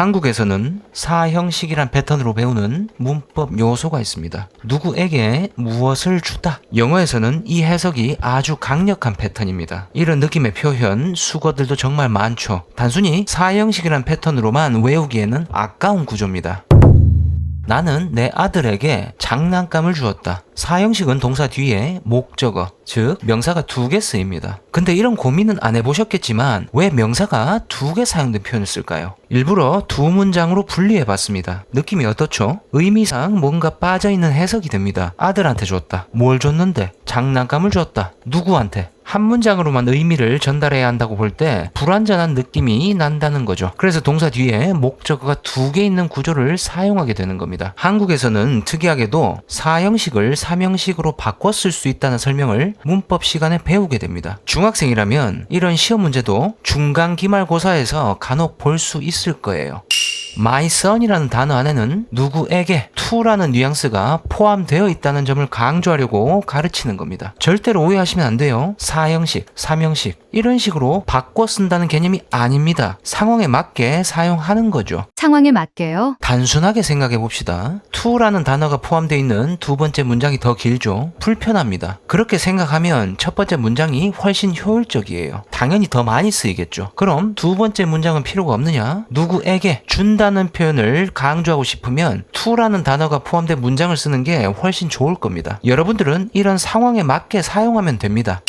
한국에서는 사형식이란 패턴으로 배우는 문법 요소가 있습니다. 누구에게 무엇을 주다. 영어에서는 이 해석이 아주 강력한 패턴입니다. 이런 느낌의 표현, 수거들도 정말 많죠. 단순히 사형식이란 패턴으로만 외우기에는 아까운 구조입니다. 나는 내 아들에게 장난감을 주었다. 사형식은 동사 뒤에 목적어, 즉 명사가 2개 쓰입니다. 근데 이런 고민은 안 해보셨겠지만 왜 명사가 2개 사용된 표현을 쓸까요? 일부러 2문장으로 분리해봤습니다. 느낌이 어떻죠? 의미상 뭔가 빠져있는 해석이 됩니다. 아들한테 줬다. 뭘 줬는데? 장난감을 줬다. 누구한테? 한 문장으로만 의미를 전달해야 한다고 볼 때 불완전한 느낌이 난다는 거죠. 그래서 동사 뒤에 목적어가 2개 있는 구조를 사용하게 되는 겁니다. 한국에서는 특이하게도 사형식을 삼형식으로 바꿔 쓸 수 있다는 설명을 문법 시간에 배우게 됩니다. 중학생이라면 이런 시험 문제도 중간 기말고사에서 간혹 볼 수 있을 거예요. My son이라는 단어 안에는 누구에게 to라는 뉘앙스가 포함되어 있다는 점을 강조하려고 가르치는 겁니다. 절대로 오해하시면 안 돼요. 사형식, 삼형식 이런 식으로 바꿔 쓴다는 개념이 아닙니다. 상황에 맞게 사용하는 거죠. 상황에 맞게요? 단순하게 생각해 봅시다. to라는 단어가 포함되어 있는 두 번째 문장이 더 길죠. 불편합니다. 그렇게 생각하면 첫 번째 문장이 훨씬 효율적이에요. 당연히 더 많이 쓰이겠죠. 그럼 두 번째 문장은 필요가 없느냐? 누구에게 준다는 표현을 강조하고 싶으면 to라는 단어가 포함된 문장을 쓰는 게 훨씬 좋을 겁니다. 여러분들은 이런 상황에 맞게 사용하면 됩니다.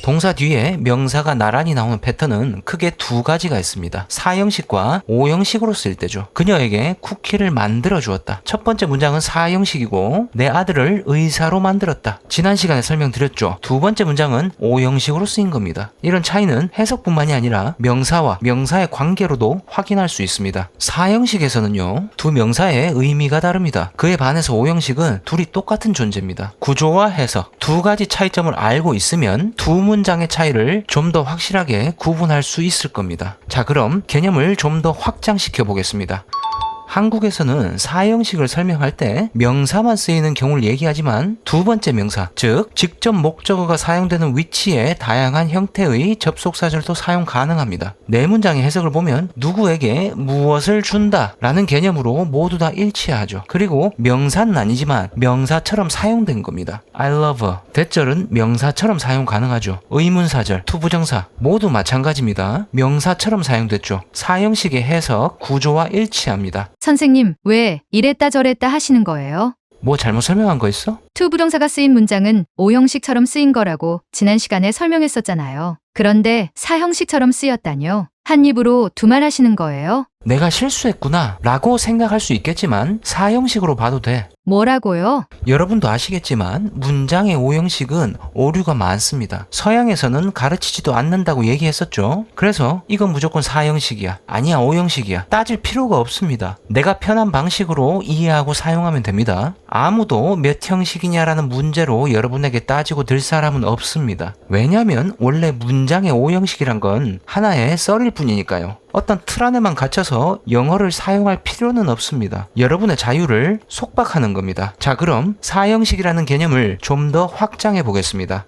동사 뒤에 명사가 나란히 나오는 패턴은 크게 2가지가 있습니다. 사형식과 오형식으로 쓰일 때죠. 그녀에게 쿠키를 만들어 주었다. 첫 번째 문장은 사형식이고 내 아들을 의사로 만들었다. 지난 시간에 설명드렸죠. 두 번째 문장은 오형식으로 쓰인 겁니다. 이런 차이는 해석뿐만이 아니라 명사와 명사의 관계로도 확인할 수 있습니다. 사형식에서는요, 두 명사의 의미가 다릅니다. 그에 반해서 오형식은 둘이 똑같은 존재입니다. 구조와 해석, 2가지 차이점을 알고 있으면 두 문장의 차이를 좀 더 확실하게 구분할 수 있을 겁니다. 자, 그럼 개념을 좀 더 확장시켜 보겠습니다. 한국에서는 사형식을 설명할 때 명사만 쓰이는 경우를 얘기하지만 두 번째 명사, 즉 직접 목적어가 사용되는 위치에 다양한 형태의 접속사절도 사용 가능합니다. 네 문장의 해석을 보면 누구에게 무엇을 준다 라는 개념으로 모두 다 일치하죠. 그리고 명사는 아니지만 명사처럼 사용된 겁니다. I love her. 대절은 명사처럼 사용 가능하죠. 의문사절, 투부정사 모두 마찬가지입니다. 명사처럼 사용됐죠. 사형식의 해석, 구조와 일치합니다. 선생님, 왜 이랬다 저랬다 하시는 거예요? 뭐 잘못 설명한 거 있어? to 부동사가 쓰인 문장은 오형식처럼 쓰인 거라고 지난 시간에 설명했었잖아요. 그런데 사형식처럼 쓰였다뇨? 한 입으로 두 말 하시는 거예요? 내가 실수했구나 라고 생각할 수 있겠지만 사형식으로 봐도 돼. 뭐라고요? 여러분도 아시겠지만 문장의 오형식은 오류가 많습니다. 서양에서는 가르치지도 않는다고 얘기했었죠. 그래서 이건 무조건 사형식이야, 아니야 오형식이야 따질 필요가 없습니다. 내가 편한 방식으로 이해하고 사용하면 됩니다. 아무도 몇 형식이냐라는 문제로 여러분에게 따지고 들 사람은 없습니다. 왜냐면 원래 문장의 오형식이란 건 하나의 썰일 뿐이니까요. 어떤 틀 안에만 갇혀서 영어를 사용할 필요는 없습니다. 여러분의 자유를 속박하는 겁니다. 자, 그럼 사형식이라는 개념을 좀 더 확장해 보겠습니다.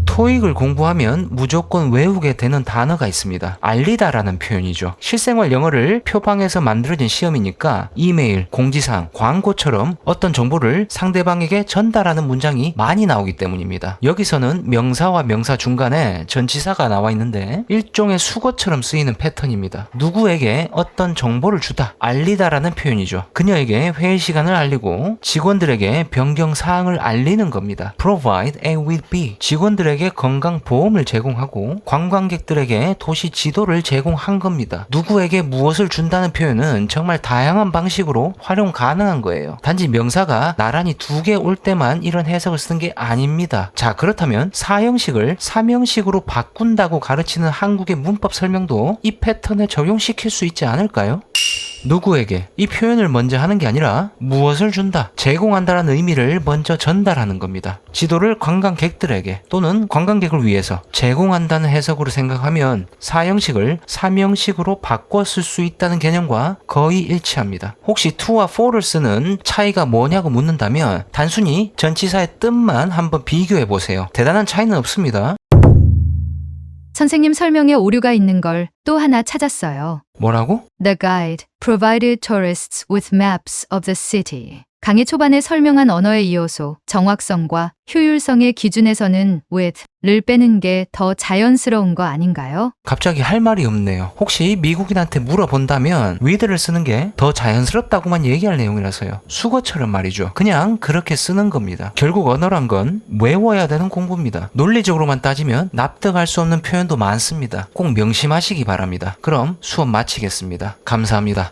토익을 공부하면 무조건 외우게 되는 단어가 있습니다. 알리다라는 표현이죠. 실생활 영어를 표방해서 만들어진 시험이니까 이메일, 공지사항, 광고처럼 어떤 정보를 상대방에게 전달하는 문장이 많이 나오기 때문입니다. 여기서는 명사와 명사 중간에 전치사가 나와 있는데 일종의 수거처럼 쓰이는 패턴입니다. 누구에게 어떤 정보를 주다, 알리다라는 표현이죠. 그녀에게 회의 시간을 알리고 직원들에게 변경 사항을 알리는 겁니다. Provide A with B. 직원들에게 건강보험을 제공하고 관광객들에게 도시 지도를 제공한 겁니다. 누구에게 무엇을 준다는 표현은 정말 다양한 방식으로 활용 가능한 거예요. 단지 명사가 나란히 2개 올 때만 이런 해석을 쓰는 게 아닙니다. 자, 그렇다면 사형식을 삼형식으로 바꾼다고 가르치는 한국의 문법 설명도 이 패턴에 적용시킬 수 있지 않을까요? 누구에게 이 표현을 먼저 하는 게 아니라 무엇을 준다, 제공한다라는 의미를 먼저 전달하는 겁니다. 지도를 관광객들에게 또는 관광객을 위해서 제공한다는 해석으로 생각하면 사형식을 삼형식으로 바꿔 쓸 수 있다는 개념과 거의 일치합니다. 혹시 to와 for를 쓰는 차이가 뭐냐고 묻는다면 단순히 전치사의 뜻만 한번 비교해 보세요. 대단한 차이는 없습니다. 선생님 설명에 오류가 있는 걸 또 하나 찾았어요. 뭐라고? The guide provided tourists with maps of the city. 강의 초반에 설명한 언어의 이요소, 정확성과 효율성의 기준에서는 with를 빼는 게 더 자연스러운 거 아닌가요? 갑자기 할 말이 없네요. 혹시 미국인한테 물어본다면 with를 쓰는 게 더 자연스럽다고만 얘기할 내용이라서요. 수거처럼 말이죠. 그냥 그렇게 쓰는 겁니다. 결국 언어란 건 외워야 되는 공부입니다. 논리적으로만 따지면 납득할 수 없는 표현도 많습니다. 꼭 명심하시기 바랍니다. 그럼 수업 마치겠습니다. 감사합니다.